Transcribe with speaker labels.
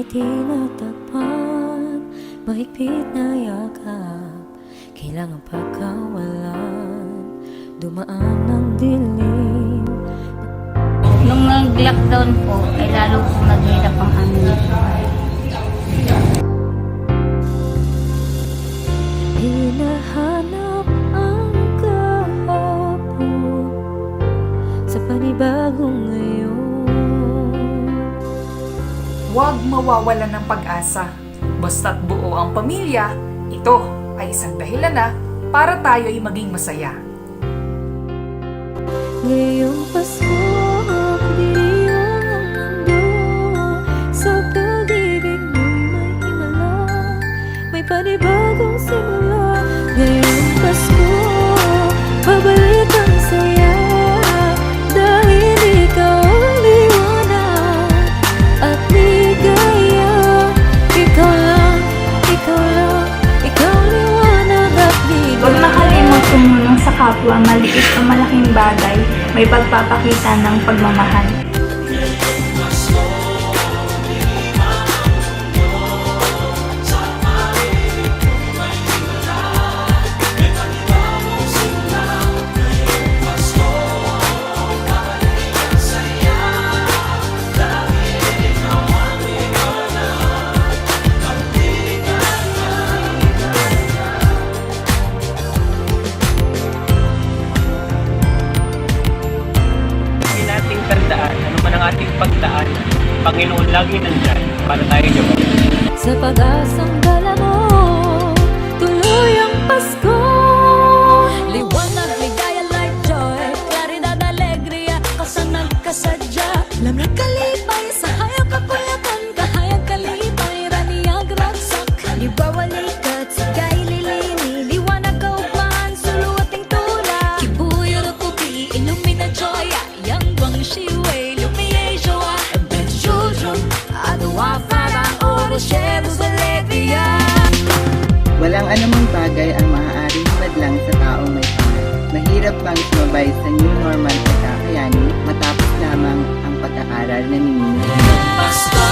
Speaker 1: ngiti na takpan, mahigpit na yakap, kailangan pagkawalan, dumaan ng dilim.
Speaker 2: Nung nag-lockdown po, ay lalo po naghirap ang aming buhay.
Speaker 1: Hinahanap ang kahapon sa panibagong ngayon.
Speaker 3: Huwag mawawalan ng pag-asa. Basta't buo ang pamilya, ito ay isang dahilan na para tayo'y maging masaya.
Speaker 1: Ngayong Pasko, diriwang ang mundo. Sa pag-ibig mo'y may himala, may panibagong simula. Ngayong Pasko, babalik ang saya, dahil ikaw ang liwanag at ligaya. Ikaw lang, ikaw lang, ikaw liwanag at ligaya.
Speaker 2: Huwag makalimot tumulong sa kapwa, maliit o malaking bagay, may pagpapakita ng pagmamahal.
Speaker 4: Nating tandaan, ano man ang ating pagdaan, Panginoon lagi nandyan para tayo gawa.
Speaker 1: Sa pag-asang dala mo, tuloy ang Pasko. Liwanag, ligaya, light, joy, klaridad, alegria, kasanag, kasadya. Lamang kalipay, sa hayag kapulakan, kahayag kalipay, raniyag, ragsak. Ibawalikat, sigay, lilini, liwanag, kaugmaan, suluating tula. Kibuyo na puti, illumina, joy, yang bang shiway, lumiye, joa. Ben children, adawa, parang oro, shadows, alegria.
Speaker 5: Walang anumang bagay ang maaaring madlang sa taong may pangal. Mahirap bang sumabay sa new normal at kakayanin matapos lamang ang pag-aaral na ninyo?
Speaker 1: Pasko!